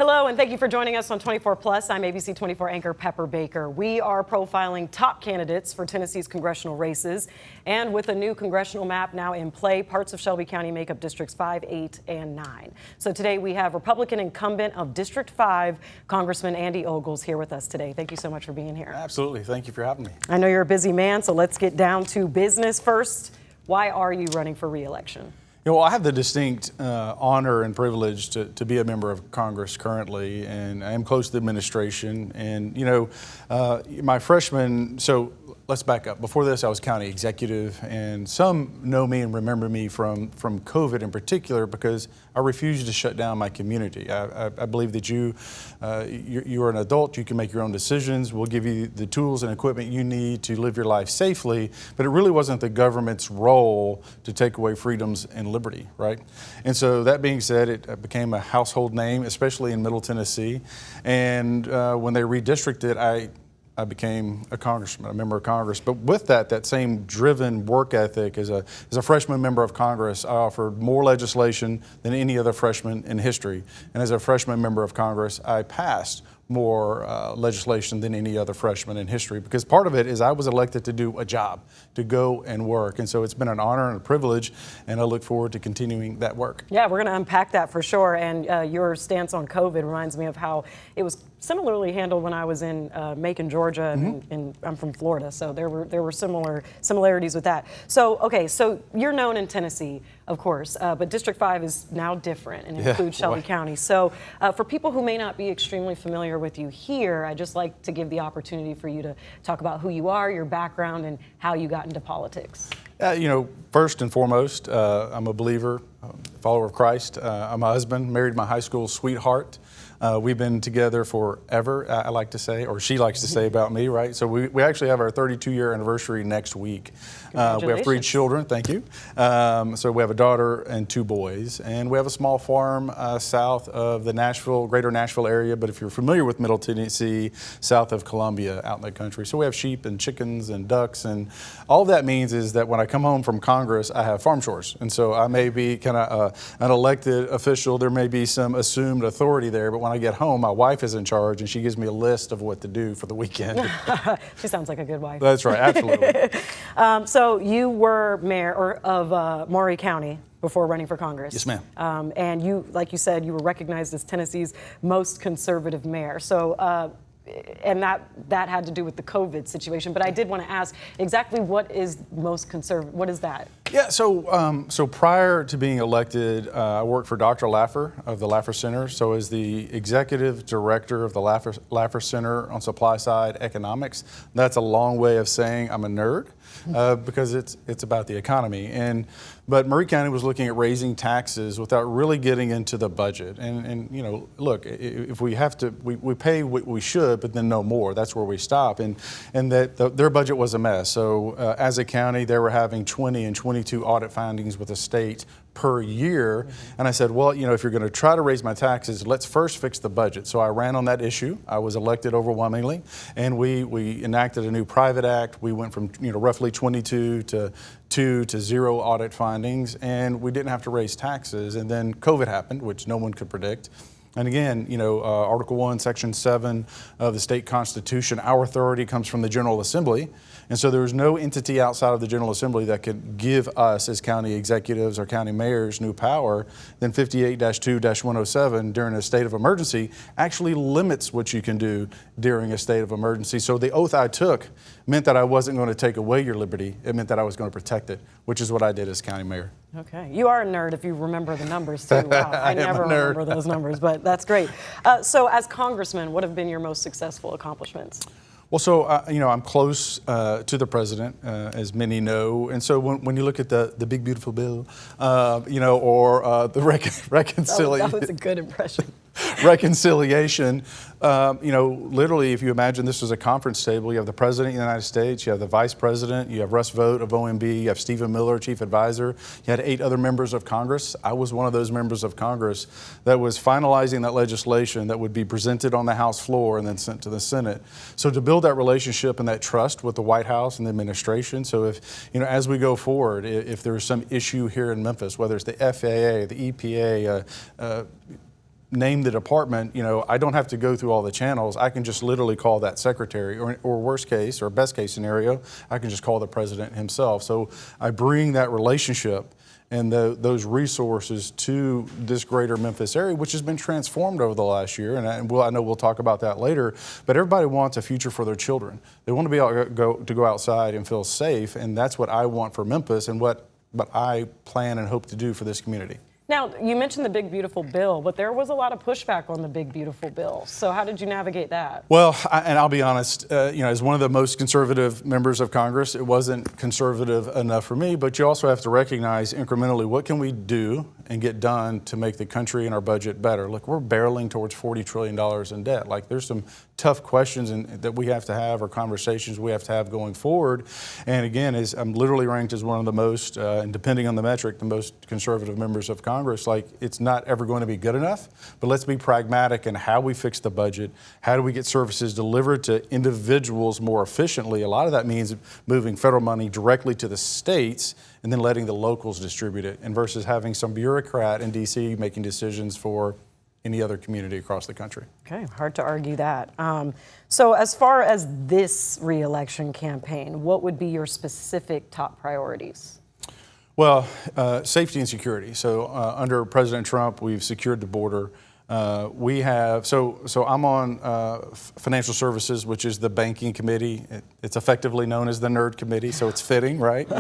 Hello, and thank you for joining us on 24 Plus. I'm ABC 24 anchor Pepper Baker. We are profiling top candidates for Tennessee's congressional races. And with a new congressional map now in play, parts of Shelby County make up Districts 5, 8, and 9. So today we have Republican incumbent of District 5, Congressman Andy Ogles, here with us today. Thank you so much for being here. Absolutely. Thank you for having me. I know you're a busy man, so let's get down to business first. Why are you running for re-election? Well, I have the distinct honor and privilege to be a member of Congress currently, and I am close to the administration. And, my freshman, so let's back up. Before this, I was county executive, and some know me and remember me from COVID in particular because I refused to shut down my community. I believe that you are an adult, you can make your own decisions. We'll give you the tools and equipment you need to live your life safely, but it really wasn't the government's role to take away freedoms and liberty, right? And so that being said, it became a household name, especially in Middle Tennessee. And when they redistricted, I became a congressman, a member of Congress. But with that same driven work ethic as a freshman member of Congress, I offered more legislation than any other freshman in history. And as a freshman member of Congress, I passed more legislation than any other freshman in history, because part of it is I was elected to do a job, to go and work. And so it's been an honor and a privilege, and I look forward to continuing that work. Yeah, we're going to unpack that for sure. And your stance on COVID reminds me of how it was similarly handled when I was in Macon, Georgia, and I'm from Florida. So there were similarities with that. So, okay, so you're known in Tennessee, of course, but District 5 is now different and includes Shelby County. So for people who may not be extremely familiar with you here, I'd just like to give the opportunity for you to talk about who you are, your background, and how you got into politics. First and foremost, I'm a believer, follower of Christ. I'm a husband, married my high school sweetheart. We've been together forever, I like to say, or she likes to say about me, right? So we actually have our 32-year anniversary next week. We have 3 children, thank you. So we have a daughter and 2 boys, and we have a small farm south of the greater Nashville area, but if you're familiar with Middle Tennessee, south of Columbia, out in the country. So we have sheep and chickens and ducks, and all that means is that when I come home from Congress, I have farm chores. And so I may be kind of an elected official, there may be some assumed authority there, but when I get home, my wife is in charge, and she gives me a list of what to do for the weekend. She sounds like a good wife. That's right, absolutely. So you were mayor of Maury County before running for Congress. Yes, ma'am. And you, like you said, you were recognized as Tennessee's most conservative mayor. So, and that had to do with the COVID situation. But I did want to ask exactly what is most conservative? What is that? Yeah, so prior to being elected, I worked for Dr. Laffer of the Laffer Center. So as the executive director of the Laffer Center on supply side economics, that's a long way of saying I'm a nerd because it's about the economy. But Maury County was looking at raising taxes without really getting into the budget. And look, if we have to, we pay what we should, but then no more. That's where we stop. And that their budget was a mess. So as a county, they were having 20 and 22 audit findings with the state per year. And I said, well, if you're going to try to raise my taxes, let's first fix the budget. So I ran on that issue. I was elected overwhelmingly, and we enacted a new private act. We went from roughly 22 to 2 to 0 audit findings, and we didn't have to raise taxes. And then COVID happened, which no one could predict. And again, Article 1, Section 7 of the state constitution, our authority comes from the General Assembly. And so there was no entity outside of the General Assembly that could give us as county executives or county mayors new power. Then 58-2-107 during a state of emergency actually limits what you can do during a state of emergency. So the oath I took meant that I wasn't going to take away your liberty. It meant that I was going to protect it, which is what I did as county mayor. Okay. You are a nerd if you remember the numbers too. Wow. I never remember those numbers, but that's great. So as congressman, what have been your most successful accomplishments? Well, so, I'm close to the president, as many know. And so when you look at the big, beautiful bill, or the reconciliation. That was a good impression. Reconciliation, literally, if you imagine this was a conference table, you have the President of the United States, you have the Vice President, you have Russ Vought of OMB, you have Stephen Miller, Chief Advisor, you had 8 other members of Congress. I was one of those members of Congress that was finalizing that legislation that would be presented on the House floor and then sent to the Senate. So to build that relationship and that trust with the White House and the administration, so if, as we go forward, if there's some issue here in Memphis, whether it's the FAA, the EPA, name the department, I don't have to go through all the channels. I can just literally call that secretary, or worst case, or best case scenario, I can just call the president himself. So I bring that relationship and those resources to this greater Memphis area, which has been transformed over the last year. And I know we'll talk about that later, but everybody wants a future for their children. They want to be able to go outside and feel safe, and that's what I want for Memphis and what I plan and hope to do for this community. Now, you mentioned the Big Beautiful Bill, but there was a lot of pushback on the Big Beautiful Bill. So how did you navigate that? Well, and I'll be honest, as one of the most conservative members of Congress, it wasn't conservative enough for me, but you also have to recognize incrementally what can we do and get done to make the country and our budget better. Look, we're barreling towards $40 trillion in debt. Like, there's some tough questions that we have to have, or conversations we have to have going forward. And again, I'm literally ranked as one of the most, and depending on the metric, the most conservative members of Congress. Like, it's not ever going to be good enough, but let's be pragmatic in how we fix the budget. How do we get services delivered to individuals more efficiently? A lot of that means moving federal money directly to the states and then letting the locals distribute it, and versus having some bureaucrat in D.C. making decisions for any other community across the country. Okay, hard to argue that. So as far as this re-election campaign, what would be your specific top priorities? Well, safety and security. So under President Trump, we've secured the border. We have, so I'm on financial services, which is the banking committee. It's effectively known as the nerd committee, so it's fitting, right?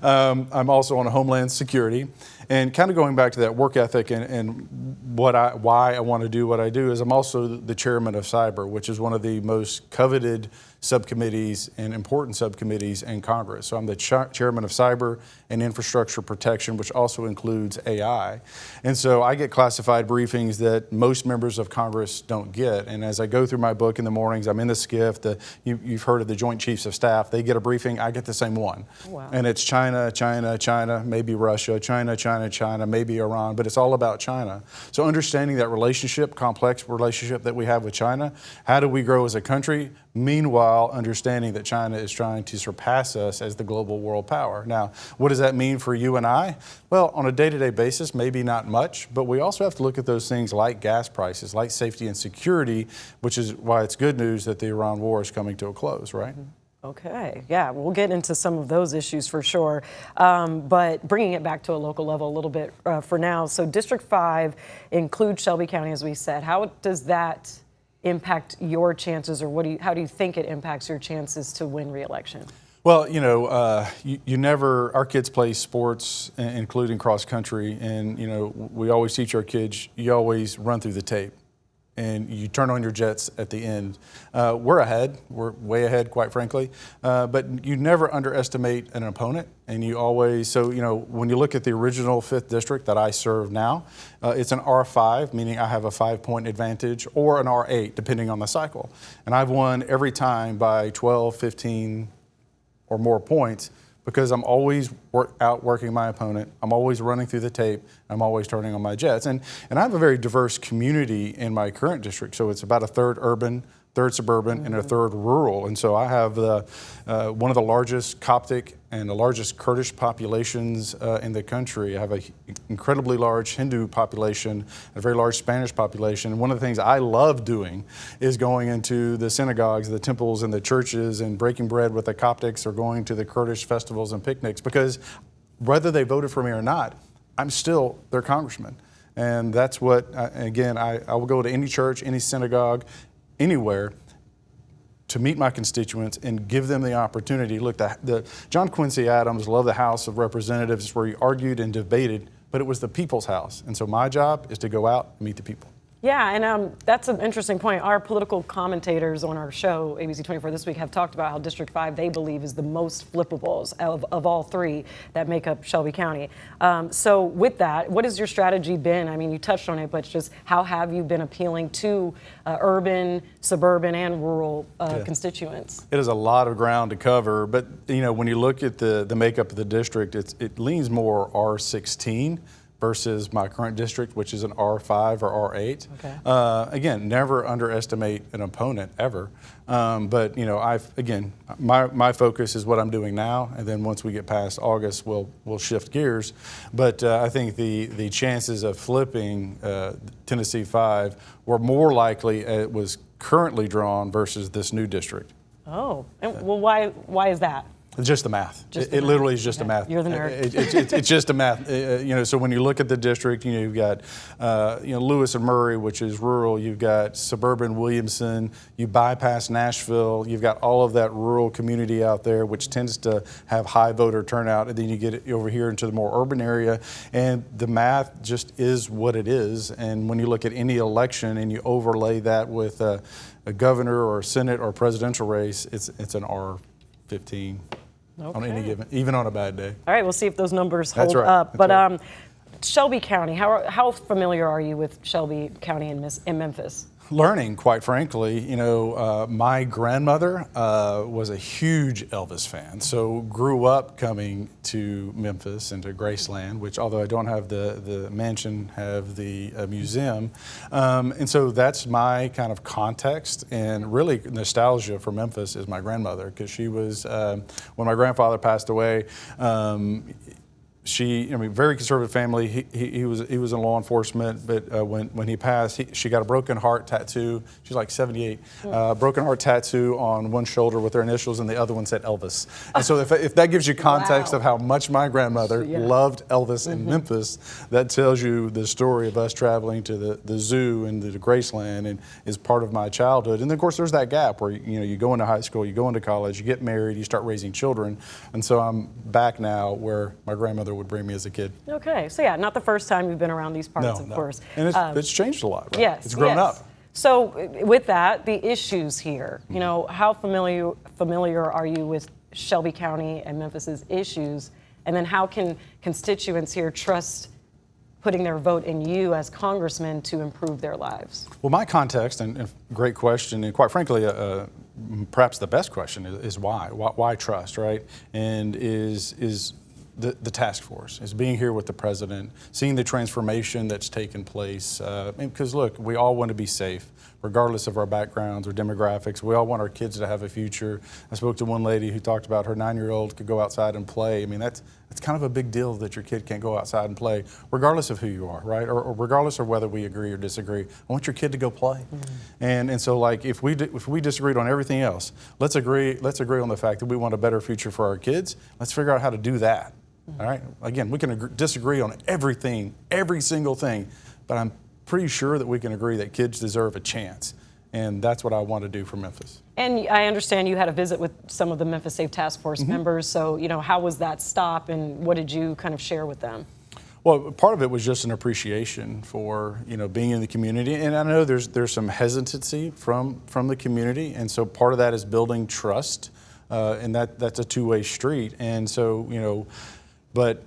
I'm also on Homeland Security. And kind of going back to that work ethic and why I want to do what I do is I'm also the chairman of Cyber, which is one of the most coveted subcommittees and important subcommittees in Congress. So I'm the chairman of Cyber and Infrastructure Protection, which also includes AI. And so I get classified briefings that most members of Congress don't get. And as I go through my book in the mornings, I'm in the SCIF. You've heard of the Joint Chiefs of Staff. They get a briefing. I get the same one. Wow. And it's China, China, China, maybe Russia, China, China, China, maybe Iran, but it's all about China. So understanding that relationship, complex relationship that we have with China, how do we grow as a country? Meanwhile, understanding that China is trying to surpass us as the global world power. Now, what does that mean for you and I? Well, on a day-to-day basis, maybe not much, but we also have to look at those things like gas prices, like safety and security, which is why it's good news that the Iran war is coming to a close, right? Okay, yeah, we'll get into some of those issues for sure, but bringing it back to a local level a little bit for now. So District 5 includes Shelby County, as we said. How does that impact your chances, or how do you think it impacts your chances to win re-election? Well, you never, our kids play sports, including cross country, and, we always teach our kids, you always run through the tape and you turn on your jets at the end. We're ahead, we're way ahead, quite frankly, but you never underestimate an opponent, and you always, so, when you look at the original 5th district that I serve now, it's an R5, meaning I have a 5-point advantage, or an R8, depending on the cycle. And I've won every time by 12, 15, or more points, because I'm always outworking my opponent. I'm always running through the tape. I'm always turning on my jets. And I have a very diverse community in my current district. So it's about a third urban, third suburban, and a third rural. And so I have one of the largest Coptic and the largest Kurdish populations in the country. I have an incredibly large Hindu population, a very large Spanish population. And one of the things I love doing is going into the synagogues, the temples, and the churches and breaking bread with the Coptics, or going to the Kurdish festivals and picnics, because whether they voted for me or not, I'm still their congressman. And that's what, again, I will go to any church, any synagogue, anywhere, to meet my constituents and give them the opportunity. Look, the John Quincy Adams loved the House of Representatives, where he argued and debated, but it was the people's house. And so my job is to go out and meet the people. Yeah, and that's an interesting point. Our political commentators on our show, ABC 24 This Week, have talked about how District 5, they believe, is the most flippables of all three that make up Shelby County. So with that, what has your strategy been? I mean, you touched on it, but just how have you been appealing to urban, suburban, and rural constituents? It is a lot of ground to cover, but when you look at the makeup of the district, it leans more R16. versus my current district, which is an R5 or R8. Okay. Again, never underestimate an opponent ever. But you know, my focus is what I'm doing now, and then once we get past August, we'll shift gears. But I think the chances of flipping Tennessee 5 were more likely it was currently drawn versus this new district. Oh, and, well, why is that? It's just the math. Just It literally is just a math. You're the nerd. It's just a math. You know, so when you look at the district, you know, you've got, you know, Lewis and Murray, which is rural. You've got suburban Williamson. You bypass Nashville. You've got all of that rural community out there, which tends to have high voter turnout. And then you get it over here into the more urban area, and the math just is what it is. And when you look at any election and you overlay that with a governor or a Senate or presidential race, it's an R15. Okay. On any given, even on a bad day. All right, we'll see if those numbers That's hold right. up. That's But right. Shelby County, how familiar are you with Shelby County in Memphis? Learning, quite frankly. You know, my grandmother was a huge Elvis fan, so grew up coming to Memphis and to Graceland, which, although I don't have the mansion, have the museum. And so that's my kind of context, and really nostalgia for Memphis is my grandmother, because she was, when my grandfather passed away, very conservative family. He was in law enforcement, but when he passed, she got a broken heart tattoo. She's like 78. Broken heart tattoo on one shoulder with her initials, and the other one said Elvis. And so if that gives you context Wow. of how much my grandmother loved Elvis in Memphis, that tells you the story of us traveling to the zoo and the Graceland, and is part of my childhood. And then, of course, there's that gap where you go into high school, you go into college, you get married, you start raising children, and so I'm back now where my grandmother would bring me as a kid. Okay, so yeah, not the first time you've been around these parts, of course. And it's changed a lot, right? Yes, It's grown up. So with that, the issues here, you know, how familiar are you with Shelby County and Memphis's issues, and then how can constituents here trust putting their vote in you as congressman to improve their lives? Well, my context, and great question, and quite frankly, perhaps the best question is why? Why trust, right? And is the task force, is being here with the president, seeing the transformation that's taken place. Because look, we all want to be safe, regardless of our backgrounds or demographics. We all want our kids to have a future. I spoke to one lady who talked about her 9-year-old could go outside and play. I mean, that's kind of a big deal that your kid can't go outside and play, regardless of who you are, right? Or regardless of whether we agree or disagree. I want your kid to go play. And so, like, if we disagreed on everything else, let's agree on the fact that we want a better future for our kids. Let's figure out how to do that. All right. Again, we can disagree on everything, every single thing, but I'm pretty sure that we can agree that kids deserve a chance, and that's what I want to do for Memphis. And I understand you had a visit with some of the Memphis Safe Task Force members. So, you know, how was that stop, and what did you kind of share with them? Well, part of it was just an appreciation for, you know, being in the community, and I know there's some hesitancy from the community, and so part of that is building trust, and that's a two-way street, and so, you know. But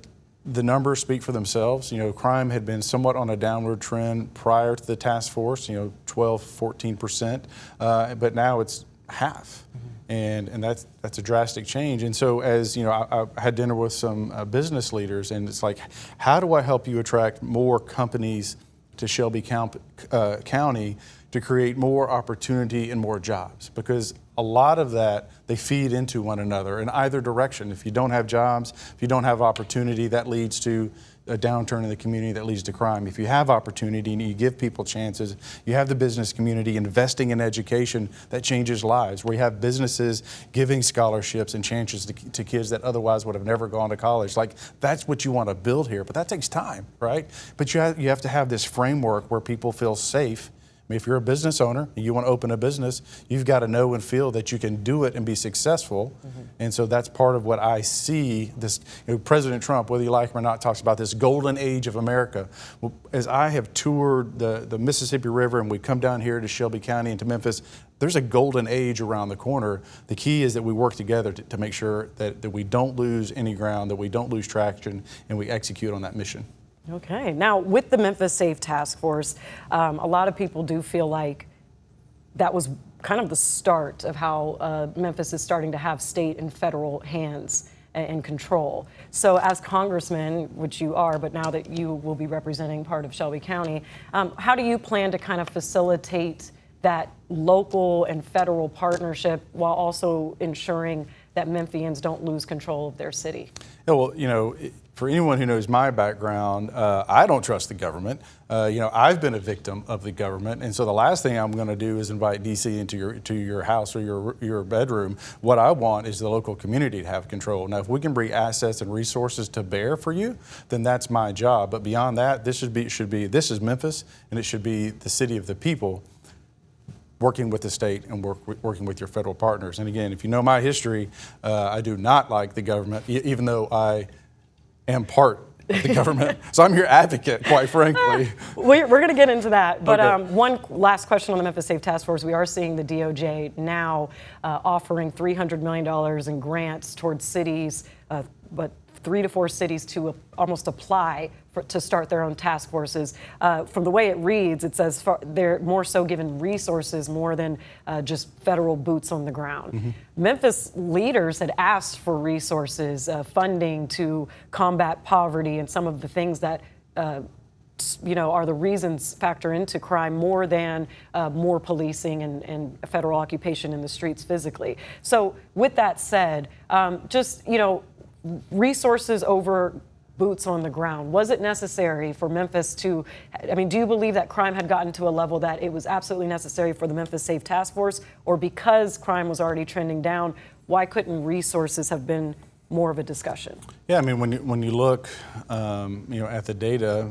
the numbers speak for themselves. You know, crime had been somewhat on a downward trend prior to the task force, you know, 12, 14%, but now it's half. And that's a drastic change. And so, as you know, I had dinner with some business leaders, and it's like, how do I help you attract more companies to Shelby County to create more opportunity and more jobs? Because a lot of that, they feed into one another in either direction. If you don't have jobs, if you don't have opportunity, that leads to a downturn in the community, that leads to crime. If you have opportunity and you give people chances, you have the business community investing in education, that changes lives. We have businesses giving scholarships and chances to kids that otherwise would have never gone to college. Like, that's what you want to build here, but that takes time, right? But you have to have this framework where people feel safe. I mean, if you're a business owner and you want to open a business, you've got to know and feel that you can do it and be successful. And so that's part of what I see. This, you know, President Trump, whether you like him or not, talks about this golden age of America. Well, as I have toured the Mississippi River and we come down here to Shelby County and to Memphis, there's a golden age around the corner. The key is that we work together to make sure that we don't lose any ground, that we don't lose traction, and we execute on that mission. Okay. Now, with the Memphis Safe Task Force, a lot of people do feel like that was kind of the start of how Memphis is starting to have state and federal hands. and control. So as congressman, which you are, but now that you will be representing part of Shelby County, how do you plan to kind of facilitate that local and federal partnership while also ensuring that Memphians don't lose control of their city? Yeah, well, for anyone who knows my background, I don't trust the government. I've been a victim of the government, and so the last thing I'm going to do is invite DC into your house or your bedroom. What I want is the local community to have control. Now, if we can bring assets and resources to bear for you, then that's my job. But beyond that, this this is Memphis, and it should be the city of the people, working with the state and working with your federal partners. And again, if you know my history, I do not like the government, even though I am part of the government. So I'm your advocate, quite frankly. We're going to get into that. But Okay. one last question on the Memphis Safe Task Force. We are seeing the DOJ now offering $300 million in grants towards cities, but 3 to 4 cities to almost apply to start their own task forces. From the way it reads, it says they're more so given resources more than just federal boots on the ground. Mm-hmm. Memphis leaders had asked for resources, funding to combat poverty and some of the things that are the reasons factor into crime more than more policing and federal occupation in the streets physically. So with that said, resources over boots on the ground. Was it necessary for Memphis do you believe that crime had gotten to a level that it was absolutely necessary for the Memphis Safe Task Force, or because crime was already trending down, why couldn't resources have been more of a discussion? Yeah, I mean, when you look, at the data,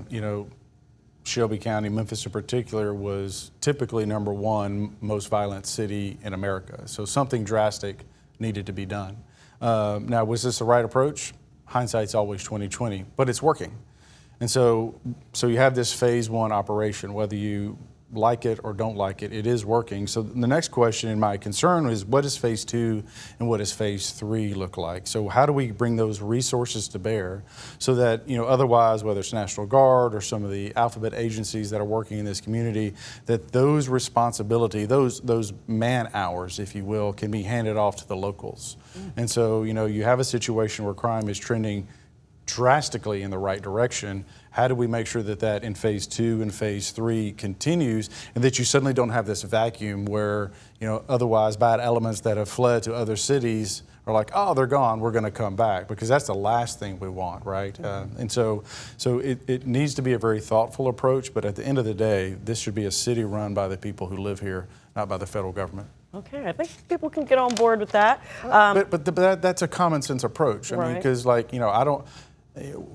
Shelby County, Memphis in particular, was typically #1 most violent city in America. So something drastic needed to be done. Now, was this the right approach? Hindsight's always 20/20, but it's working. And so you have this phase 1 operation, whether you like it or don't like it, it is working. So the next question and my concern is, what does phase 2 and what does phase 3 look like? So how do we bring those resources to bear so that, otherwise, whether it's National Guard or some of the alphabet agencies that are working in this community, that those responsibility, those man hours, if you will, can be handed off to the locals. And so, you have a situation where crime is trending drastically in the right direction. How do we make sure that in phase 2 and phase 3 continues, and that you suddenly don't have this vacuum where, otherwise bad elements that have fled to other cities are like, oh, they're gone, we're going to come back, because that's the last thing we want, right? And so it needs to be a very thoughtful approach, but at the end of the day, this should be a city run by the people who live here, not by the federal government. Okay, I think people can get on board with that. But that's a common sense approach. I mean, because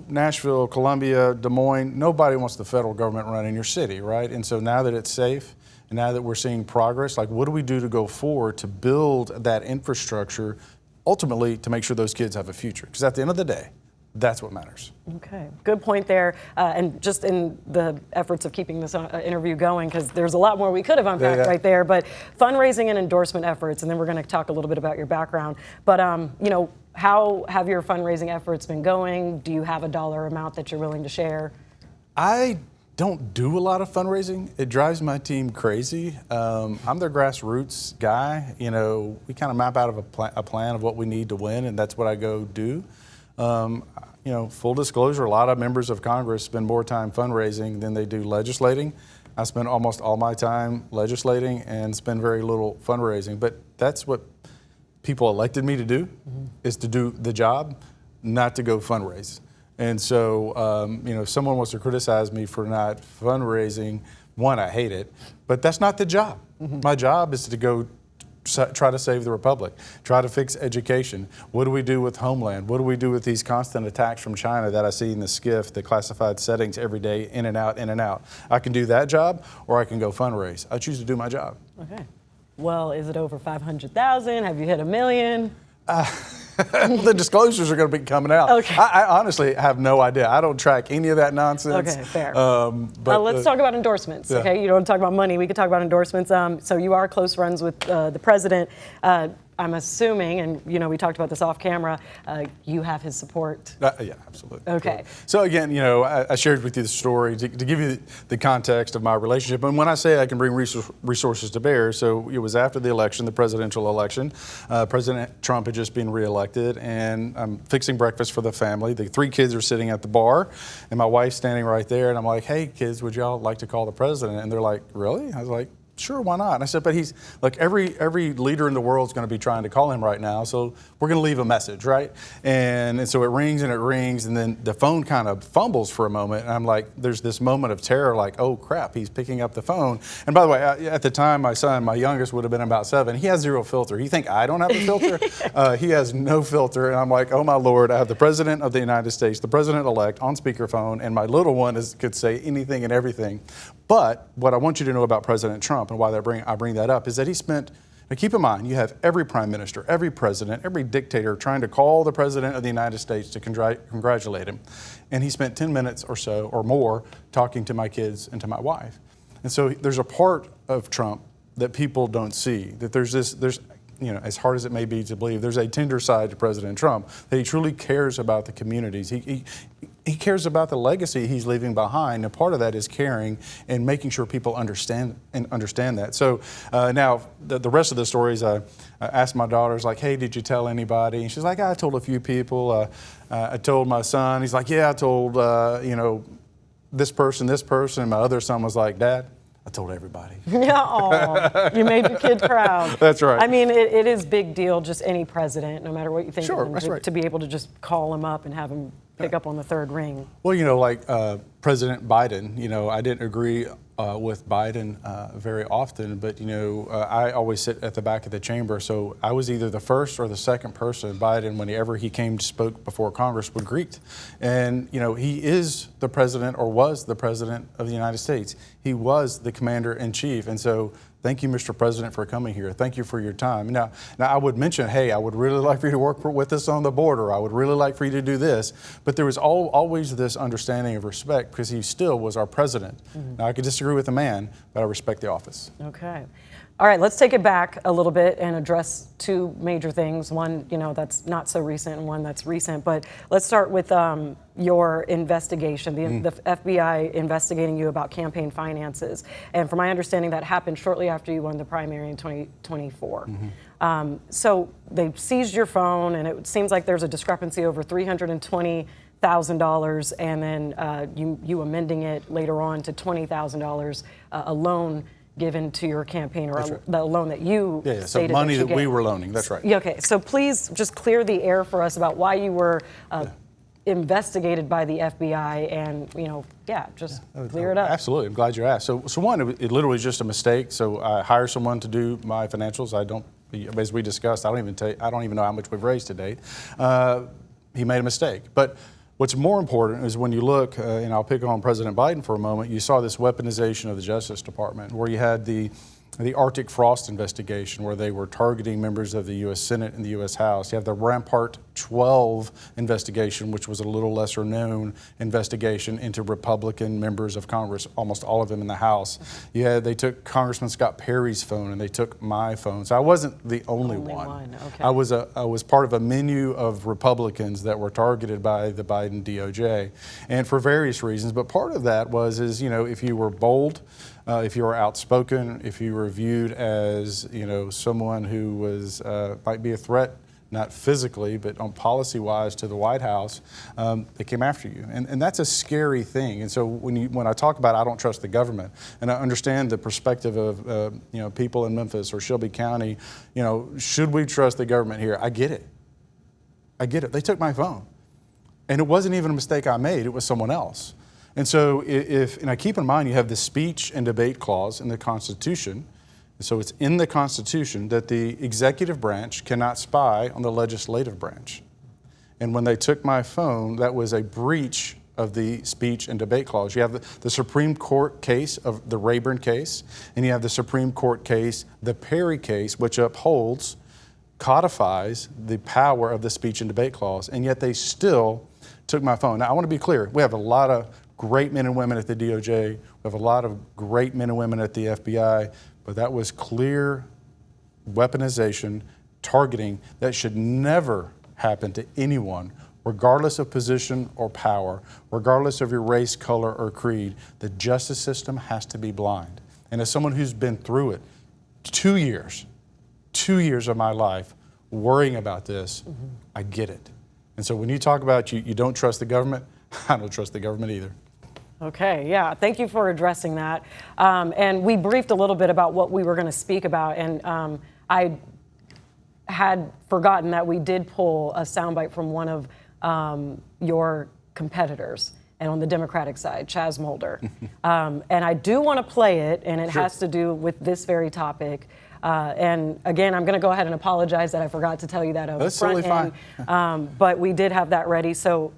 Nashville, Columbia, Des Moines, nobody wants the federal government running your city, right? And so now that it's safe, and now that we're seeing progress, what do we do to go forward to build that infrastructure, ultimately to make sure those kids have a future? Because at the end of the day, that's what matters. Okay, good point there. And just in the efforts of keeping this interview going, because there's a lot more we could have unpacked right there, but fundraising and endorsement efforts, and then we're going to talk a little bit about your background. But, how have your fundraising efforts been going? Do you have a dollar amount that you're willing to share? I don't do a lot of fundraising. It drives my team crazy. I'm their grassroots guy. We kind of map out of a plan of what we need to win, and that's what I go do. Full disclosure, a lot of members of Congress spend more time fundraising than they do legislating. I spend almost all my time legislating and spend very little fundraising, but that's what people elected me to do, is to do the job, not to go fundraise. And so, if someone wants to criticize me for not fundraising, one, I hate it, but that's not the job. My job is to go try to save the republic, try to fix education. What do we do with Homeland? What do we do with these constant attacks from China that I see in the SCIF, the classified settings every day, in and out, in and out? I can do that job, or I can go fundraise. I choose to do my job. Okay. Well, is it over 500,000? Have you hit 1 million? The disclosures are going to be coming out. Okay. I honestly have no idea. I don't track any of that nonsense. Okay, fair. But let's talk about endorsements. Yeah. Okay, you don't want to talk about money. We could talk about endorsements. So you are close friends with the president. I'm assuming, and we talked about this off camera, you have his support. Yeah, absolutely. Okay. So again, I shared with you the story to give you the context of my relationship. And when I say I can bring resources to bear, so it was after the election, the presidential election. President Trump had just been reelected, and I'm fixing breakfast for the family. The 3 kids are sitting at the bar, and my wife's standing right there. And I'm like, "Hey, kids, would y'all like to call the president?" And they're like, "Really?" I was like, "Sure, why not?" And I said, "But he's like every leader in the world is going to be trying to call him right now, so we're going to leave a message, right?" And so it rings, and then the phone kind of fumbles for a moment, and I'm like, there's this moment of terror, like, oh crap, he's picking up the phone. And by the way, at the time, my son, my youngest, would have been about 7. He has 0 filter. You think I don't have a filter? He has no filter, and I'm like, oh my Lord, I have the President of the United States, the President-elect, on speakerphone, and my little one could say anything and everything. But what I want you to know about President Trump, and why I bring that up, is that he spent, now keep in mind, you have every prime minister, every president, every dictator trying to call the President of the United States to congratulate him. And he spent 10 minutes or so or more talking to my kids and to my wife. And so there's a part of Trump that people don't see, that there's as hard as it may be to believe, there's a tender side to President Trump, that he truly cares about the communities. He cares about the legacy he's leaving behind, and part of that is caring and making sure people understand that. So now the rest of the stories, I asked my daughters, like, "Hey, did you tell anybody?" And she's like, "I told a few people. I told my son." He's like, "Yeah, I told this person." And my other son was like, "Dad, I told everybody." Yeah, you made your kid proud. That's right. I mean, it is big deal, just any president, no matter what you think Sure, of him, that's right. to be able to just call him up and have him pick up on the third ring. Well, like President Biden, I didn't agree with Biden very often, but, I always sit at the back of the chamber, so I was either the first or the second person Biden, whenever he came to spoke before Congress, would greet. And, he is the president, or was the president of the United States. He was the commander-in-chief, and so thank you, Mr. President, for coming here. Thank you for your time. Now I would mention, hey, I would really like for you to work with us on the border. I would really like for you to do this. But there was always this understanding of respect, because he still was our president. Mm-hmm. Now, I could disagree with the man, but I respect the office. Okay. All right, let's take it back a little bit and address 2 major things. One, that's not so recent, and one that's recent. But let's start with your investigation, the FBI investigating you about campaign finances. And from my understanding, that happened shortly after you won the primary in 2024. Mm-hmm. So they seized your phone, and it seems like there's a discrepancy over $320,000, and then you amending it later on to $20,000, a loan given to your campaign, or the loan that you stated. So money that we were loaning, that's right. Okay, so please just clear the air for us about why you were investigated by the FBI, and just clear it up. Absolutely, I'm glad you asked. So one, it literally is just a mistake. So I hire someone to do my financials. As we discussed, I don't even know how much we've raised to date. He made a mistake, but what's more important is when you look, and I'll pick on President Biden for a moment, you saw this weaponization of the Justice Department, where you had the Arctic Frost investigation, where they were targeting members of the U.S. Senate and the U.S. House. You have the Rampart 12 investigation, which was a little lesser known investigation into Republican members of Congress, almost all of them in the House. They took Congressman Scott Perry's phone, and they took my phone. So I wasn't the only one. Okay. I was part of a menu of Republicans that were targeted by the Biden DOJ, and for various reasons. But part of that is if you were bold, if you were outspoken, if you were viewed as someone who might be a threat, not physically, but on policy-wise to the White House, they came after you, and that's a scary thing. And so when I talk about I don't trust the government, and I understand the perspective of people in Memphis or Shelby County, should we trust the government here? I get it. They took my phone, and it wasn't even a mistake I made. It was someone else. And so and I keep in mind, you have the speech and debate clause in the Constitution. So it's in the Constitution that the executive branch cannot spy on the legislative branch. And when they took my phone, that was a breach of the speech and debate clause. You have the Supreme Court case of the Rayburn case, and you have the Supreme Court case, the Perry case, which codifies the power of the speech and debate clause, and yet they still took my phone. Now, I want to be clear. We have a lot of great men and women at the DOJ. We have a lot of great men and women at the FBI, but that was clear weaponization targeting that should never happen to anyone, regardless of position or power, regardless of your race, color, or creed. The justice system has to be blind. And as someone who's been through it, 2 years of my life worrying about this, I get it. And so when you talk about you don't trust the government, I don't trust the government either. Okay, yeah, thank you for addressing that. And we briefed a little bit about what we were going to speak about, and I had forgotten that we did pull a soundbite from one of your competitors, and on the Democratic side, Chaz Mulder. And I do want to play it, and it has to do with this very topic. And again, I'm going to go ahead and apologize that I forgot to tell you that up That's front totally fine. But we did have that ready, so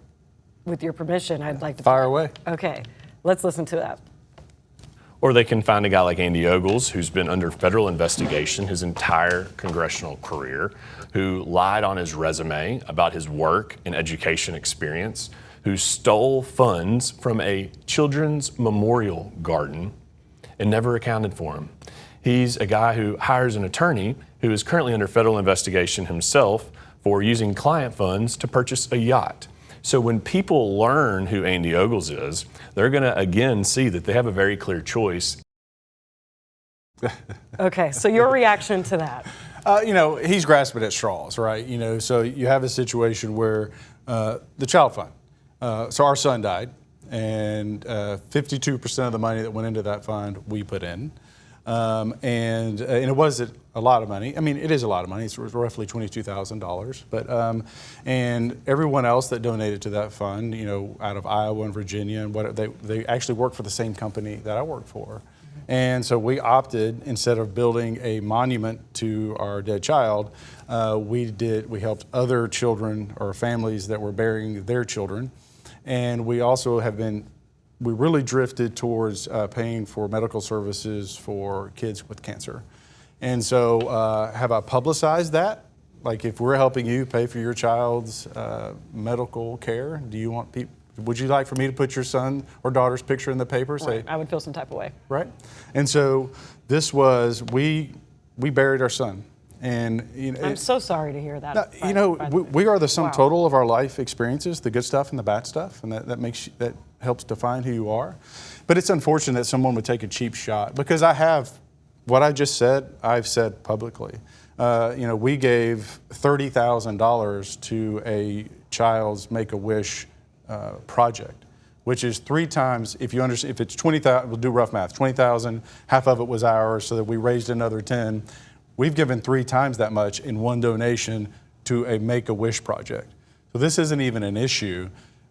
with your permission, I'd like to fire away. Okay, let's listen to that. Or they can find a guy like Andy Ogles, who's been under federal investigation his entire congressional career, who lied on his resume about his work and education experience, who stole funds from a children's memorial garden and never accounted for them. He's a guy who hires an attorney who is currently under federal investigation himself for using client funds to purchase a yacht. So when people learn who Andy Ogles is, they're going to again see that they have a very clear choice. Okay, so your reaction to that? He's grasping at straws, right? So you have a situation where the child fund. So our son died, and 52% of the money that went into that fund we put in. And it wasn't a lot of money. I mean, it is a lot of money. It's roughly $22,000. But and everyone else that donated to that fund, out of Iowa and Virginia, and they actually work for the same company that I work for. And so we opted, instead of building a monument to our dead child, we helped other children or families that were burying their children. And we also we really drifted towards paying for medical services for kids with cancer. And so have I publicized that? Like, if we're helping you pay for your child's medical care, would you like for me to put your son or daughter's picture in the paper? Right. I would feel some type of way. Right. And so this was, we buried our son. And I'm so sorry to hear that. We are the sum total of our life experiences, the good stuff and the bad stuff, and that helps define who you are. But it's unfortunate that someone would take a cheap shot, because what I just said, I've said publicly. We gave $30,000 to a child's Make-A-Wish project, which is 3 times, if it's 20,000, we'll do rough math, 20,000, half of it was ours, so that we raised another 10. We've given 3 times that much in one donation to a Make-A-Wish project. So this isn't even an issue,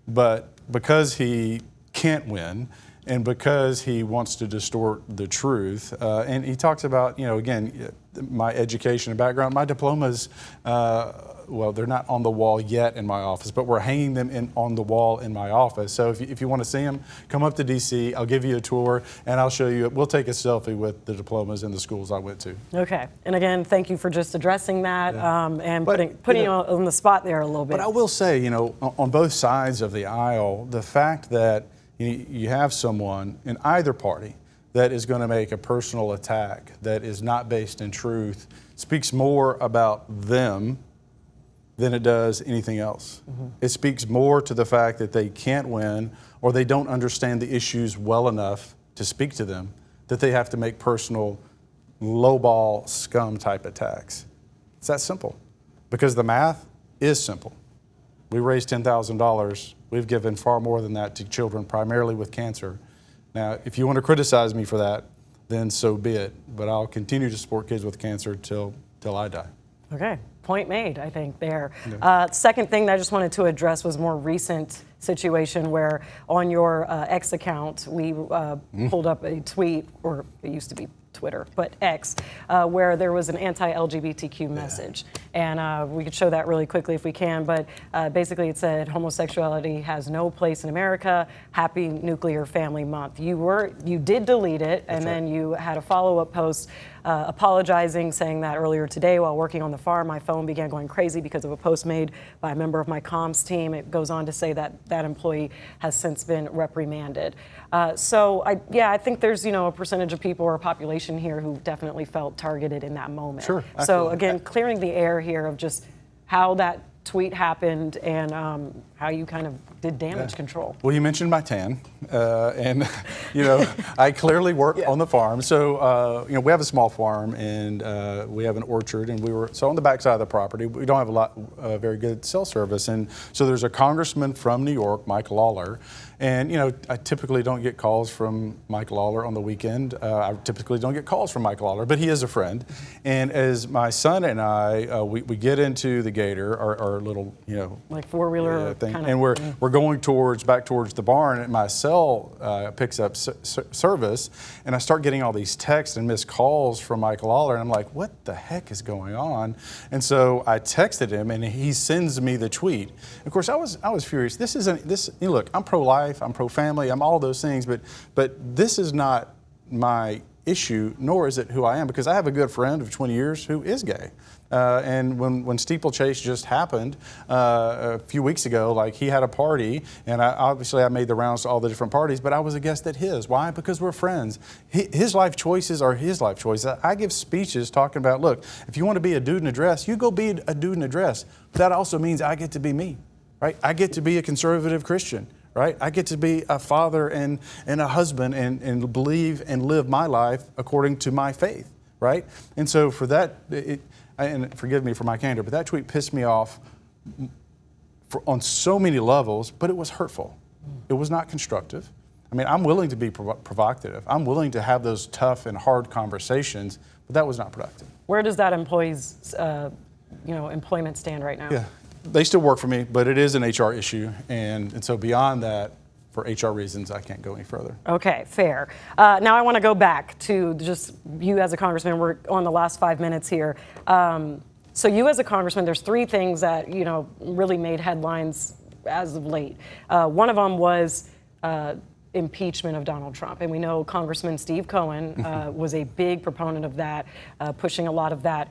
but because he can't win, and because he wants to distort the truth, and he talks about, again, my education and background, my diplomas, they're not on the wall yet in my office, but we're hanging them on the wall in my office. So if you want to see them, come up to DC, I'll give you a tour, and I'll show you, we'll take a selfie with the diplomas in the schools I went to. Okay. And again, thank you for just addressing that, and putting you on the spot there a little bit. But I will say, on both sides of the aisle, the fact that you have someone in either party that is going to make a personal attack that is not based in truth speaks more about them than it does anything else. It speaks more to the fact that they can't win, or they don't understand the issues well enough to speak to them, that they have to make personal lowball scum type attacks. It's that simple, because the math is simple. We raised $10,000. We've given far more than that to children, primarily with cancer. Now, if you want to criticize me for that, then so be it. But I'll continue to support kids with cancer till I die. Okay, point made, I think, there. Yeah. Second thing that I just wanted to address was more recent situation where on your X account, we pulled up a tweet, or it used to be Twitter, but X, where there was an anti-LGBTQ message. And we could show that really quickly if we can, but basically it said homosexuality has no place in America, happy nuclear family month. You did delete it, and then you had a follow-up post apologizing, saying that earlier today while working on the farm, my phone began going crazy because of a post made by a member of my comms team. It goes on to say that that employee has since been reprimanded. So I think there's, a percentage of people or a population here who definitely felt targeted in that moment. Sure, So absolutely. again, clearing the air here of just how that tweet happened and how you kind of did damage control. Well, you mentioned my tan, and I clearly work on the farm. So we have a small farm, and we have an orchard, and on the backside of the property. We don't have a lot very good cell service, and so there's a congressman from New York, Mike Lawler, and I typically don't get calls from Mike Lawler on the weekend. I typically don't get calls from Mike Lawler, but he is a friend. And as my son and I, we get into the Gator, our little like four-wheeler thing, kind and we're going back towards the barn, and my cell picks up service, and I start getting all these texts and missed calls from Mike Lawler, and I'm like, what the heck is going on? And so I texted him, and he sends me the tweet. Of course, I was furious. Look, I'm pro-life, I'm pro-family, I'm all those things, but this is not my issue, nor is it who I am, because I have a good friend of 20 years who is gay. And when Steeplechase just happened a few weeks ago, like he had a party, and I made the rounds to all the different parties, but I was a guest at his. Why? Because we're friends. His life choices are his life choices. I give speeches talking about, look, if you want to be a dude in a dress, you go be a dude in a dress. But that also means I get to be me, right? I get to be a conservative Christian. Right? I get to be a father and a husband and believe and live my life according to my faith, right? And so for that, and forgive me for my candor, but that tweet pissed me off on so many levels, but it was hurtful. It was not constructive. I mean, I'm willing to be provocative. I'm willing to have those tough and hard conversations, but that was not productive. Where does that employee's employment stand right now? Yeah. They still work for me, but it is an HR issue, and so beyond that, for HR reasons, I can't go any further. Okay, fair. Now I want to go back to just you as a congressman. We're on the last 5 minutes here. So you as a congressman, there's three things that really made headlines as of late. One of them was impeachment of Donald Trump. And we know Congressman Steve Cohen was a big proponent of that, pushing a lot of that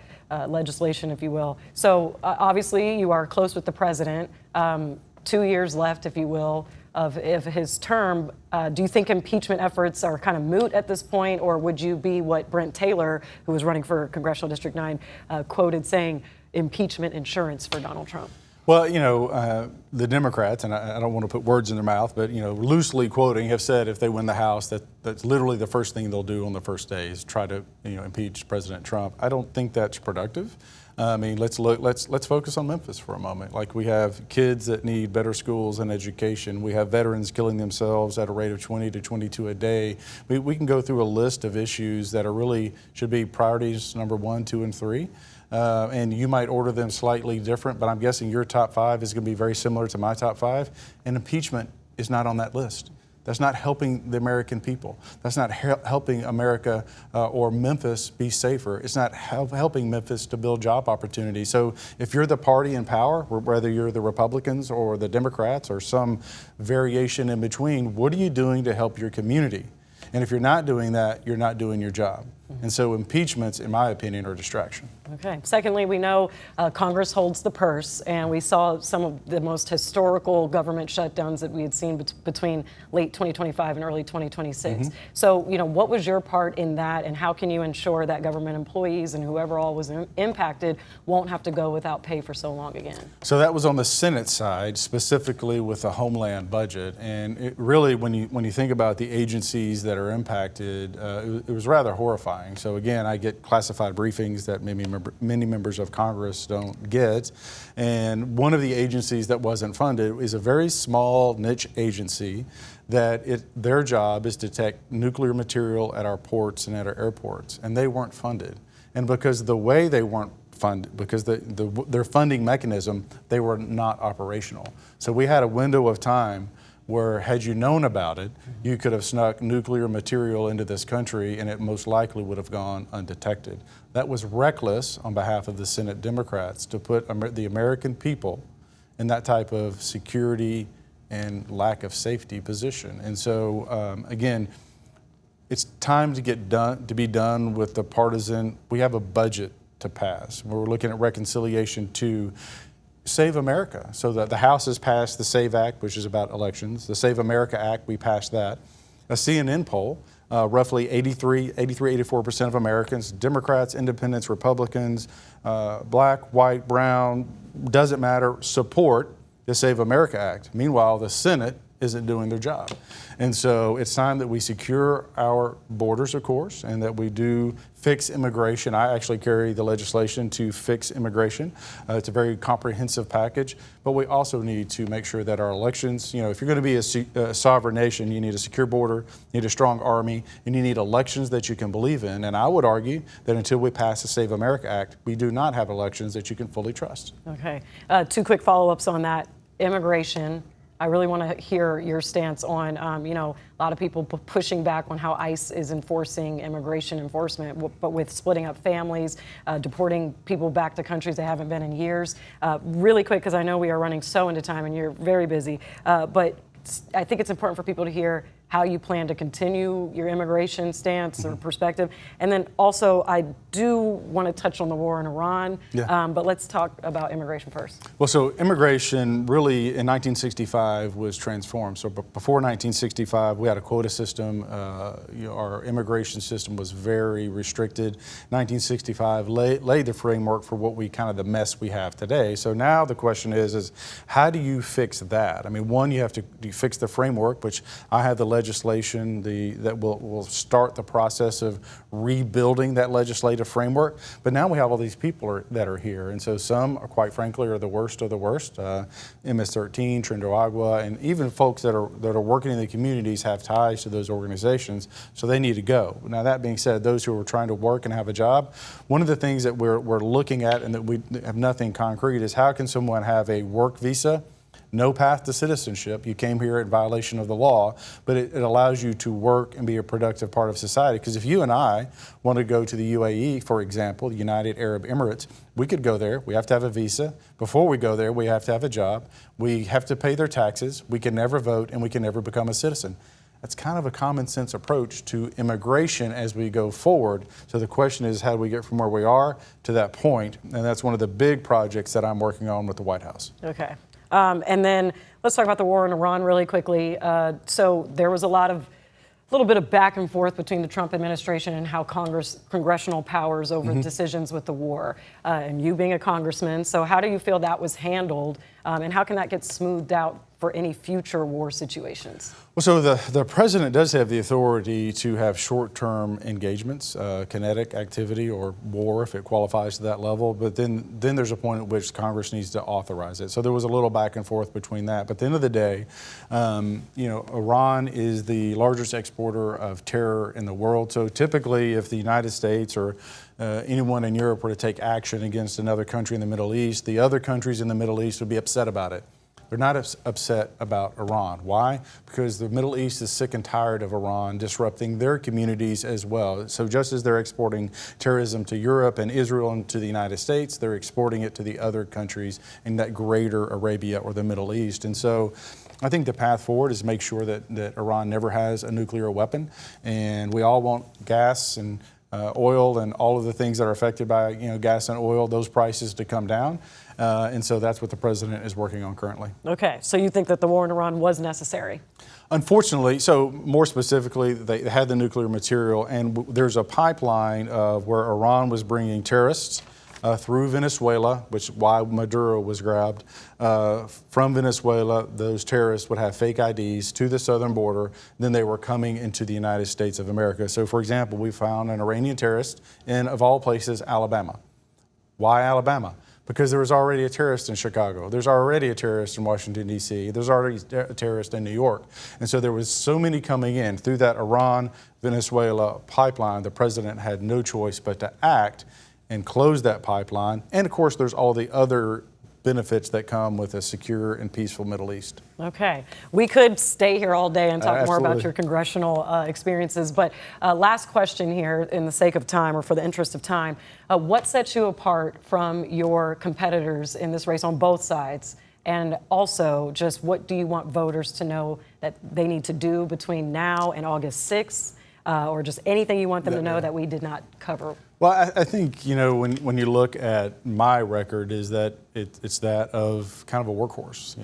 legislation, if you will. So obviously you are close with the president, 2 years left, if you will, of his term. Do you think impeachment efforts are kind of moot at this point, or would you be what Brent Taylor, who was running for Congressional District 9, quoted saying, impeachment insurance for Donald Trump? Well, the Democrats, and I don't want to put words in their mouth, but, loosely quoting, have said if they win the House, that's literally the first thing they'll do on the first day is try to, impeach President Trump. I don't think that's productive. I mean, let's focus on Memphis for a moment. Like, we have kids that need better schools and education. We have veterans killing themselves at a rate of 20 to 22 a day. We can go through a list of issues that should be priorities number 1, 2, and 3. And you might order them slightly different, but I'm guessing your top 5 is going to be very similar to my top 5. And impeachment is not on that list. That's not helping the American people. That's not helping America or Memphis be safer. It's not helping Memphis to build job opportunities. So if you're the party in power, whether you're the Republicans or the Democrats or some variation in between, what are you doing to help your community? And if you're not doing that, you're not doing your job. And so impeachments, in my opinion, are a distraction. Okay. Secondly, we know Congress holds the purse, and we saw some of the most historical government shutdowns that we had seen between late 2025 and early 2026. So, what was your part in that, and how can you ensure that government employees and whoever all was impacted won't have to go without pay for so long again? So that was on the Senate side, specifically with the Homeland budget. And it really, when you think about the agencies that are impacted, it was rather horrifying. So again, I get classified briefings that many members of Congress don't get. And one of the agencies that wasn't funded is a very small niche agency that their job is to detect nuclear material at our ports and at our airports. And they weren't funded. And because the way they weren't funded, because their funding mechanism, they were not operational. So we had a window of time where, had you known about it, you could have snuck nuclear material into this country and it most likely would have gone undetected. That was reckless on behalf of the Senate Democrats to put the American people in that type of security and lack of safety position. And so, again, it's time to be done with the partisan. We have a budget to pass. We're looking at reconciliation to Save America. So that the House has passed the SAVE Act, which is about elections. The Save America Act, we passed that. A CNN poll, roughly 84% of Americans, Democrats, Independents, Republicans, black, white, brown, doesn't matter, support the Save America Act. Meanwhile, the Senate isn't doing their job. And so it's time that we secure our borders, of course, and that we do fix immigration. I actually carry the legislation to fix immigration. It's a very comprehensive package, but we also need to make sure that our elections, if you're going to be a sovereign nation, you need a secure border, you need a strong army, and you need elections that you can believe in. And I would argue that until we pass the Save America Act, we do not have elections that you can fully trust. Okay. 2 quick follow-ups on that. Immigration. I really want to hear your stance on, a lot of people pushing back on how ICE is enforcing immigration enforcement, but with splitting up families, deporting people back to countries they haven't been in years. Really quick, because I know we are running so into time and you're very busy, but I think it's important for people to hear how you plan to continue your immigration stance or perspective. And then also, I do want to touch on the war in Iran, but let's talk about immigration first. Well, so immigration really in 1965 was transformed. So before 1965, we had a quota system. Our immigration system was very restricted. 1965 laid the framework for what the mess we have today. So now the question is how do you fix that? I mean, one, you have to fix the framework, which I have the legislation that will start the process of rebuilding that legislative framework. But now we have all these people that are here, and so some, quite frankly, are the worst of the worst. MS-13, Trinidad Agua, and even folks that are working in the communities have ties to those organizations, so they need to go. Now, that being said, those who are trying to work and have a job, one of the things that we're looking at and that we have nothing concrete is how can someone have a work visa, no path to citizenship. You came here in violation of the law, but it allows you to work and be a productive part of society. Because if you and I want to go to the UAE, for example, the United Arab Emirates, we could go there. We have to have a visa. Before we go there, we have to have a job. We have to pay their taxes. We can never vote, and we can never become a citizen. That's kind of a common sense approach to immigration as we go forward. So the question is, how do we get from where we are to that point? And that's one of the big projects that I'm working on with the White House. Okay. And then let's talk about the war in Iran really quickly. So there was a little bit of back and forth between the Trump administration and how congressional powers over decisions with the war. And you being a congressman, so how do you feel that was handled? And how can that get smoothed out for any future war situations? Well, so the president does have the authority to have short-term engagements, kinetic activity or war if it qualifies to that level, but then there's a point at which Congress needs to authorize it. So there was a little back and forth between that. But at the end of the day, Iran is the largest exporter of terror in the world. So typically if the United States or anyone in Europe were to take action against another country in the Middle East, the other countries in the Middle East would be upset about it. They're not upset about Iran. Why? Because the Middle East is sick and tired of Iran disrupting their communities as well. So just as they're exporting terrorism to Europe and Israel and to the United States, they're exporting it to the other countries in that greater Arabia or the Middle East. And so I think the path forward is make sure that Iran never has a nuclear weapon. And we all want gas and oil and all of the things that are affected by gas and oil, those prices to come down. And so that's what the president is working on currently. Okay. So you think that the war in Iran was necessary? Unfortunately, so more specifically, they had the nuclear material, and there's a pipeline of where Iran was bringing terrorists through Venezuela, which is why Maduro was grabbed. From Venezuela, those terrorists would have fake IDs to the southern border. Then they were coming into the United States of America. So, for example, we found an Iranian terrorist in, of all places, Alabama. Why Alabama? Because there was already a terrorist in Chicago. There's already a terrorist in Washington, D.C. There's already a terrorist in New York. And so there was so many coming in through that Iran-Venezuela pipeline, the president had no choice but to act and close that pipeline. And of course, there's all the other benefits that come with a secure and peaceful Middle East. Okay. We could stay here all day and talk more Absolutely. about your congressional experiences, but last question here in the sake of time or for the interest of time. What sets you apart from your competitors in this race on both sides? And also, just what do you want voters to know that they need to do between now and August 6th or just anything you want them to know that we did not cover? Well, I think, when you look at my record, is that it's that of kind of a workhorse.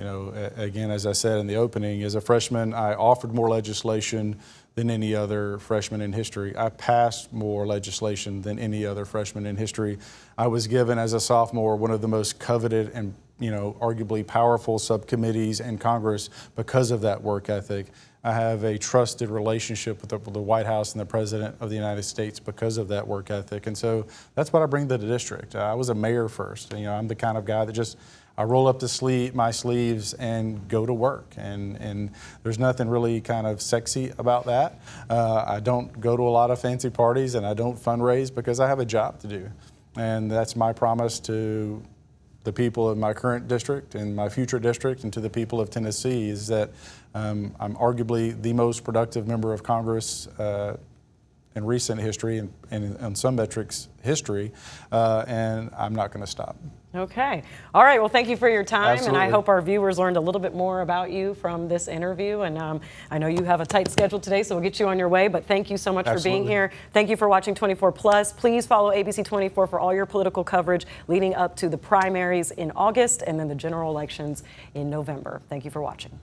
Again, as I said in the opening, as a freshman, I offered more legislation than any other freshman in history. I passed more legislation than any other freshman in history. I was given, as a sophomore, one of the most coveted and arguably powerful subcommittees in Congress because of that work ethic. I have a trusted relationship with the White House and the President of the United States because of that work ethic. And so that's what I bring to the district. I was a mayor first. I'm the kind of guy that I roll up my sleeves and go to work. And there's nothing really kind of sexy about that. I don't go to a lot of fancy parties, and I don't fundraise because I have a job to do. And that's my promise to the people of my current district and my future district, and to the people of Tennessee, is that I'm arguably the most productive member of Congress in recent history, and on some metrics, history, and I'm not going to stop. Okay. All right. Well, thank you for your time. Absolutely. And I hope our viewers learned a little bit more about you from this interview. And I know you have a tight schedule today, so we'll get you on your way. But thank you so much for being here. Thank you for watching 24+. Please follow ABC 24 for all your political coverage leading up to the primaries in August and then the general elections in November. Thank you for watching.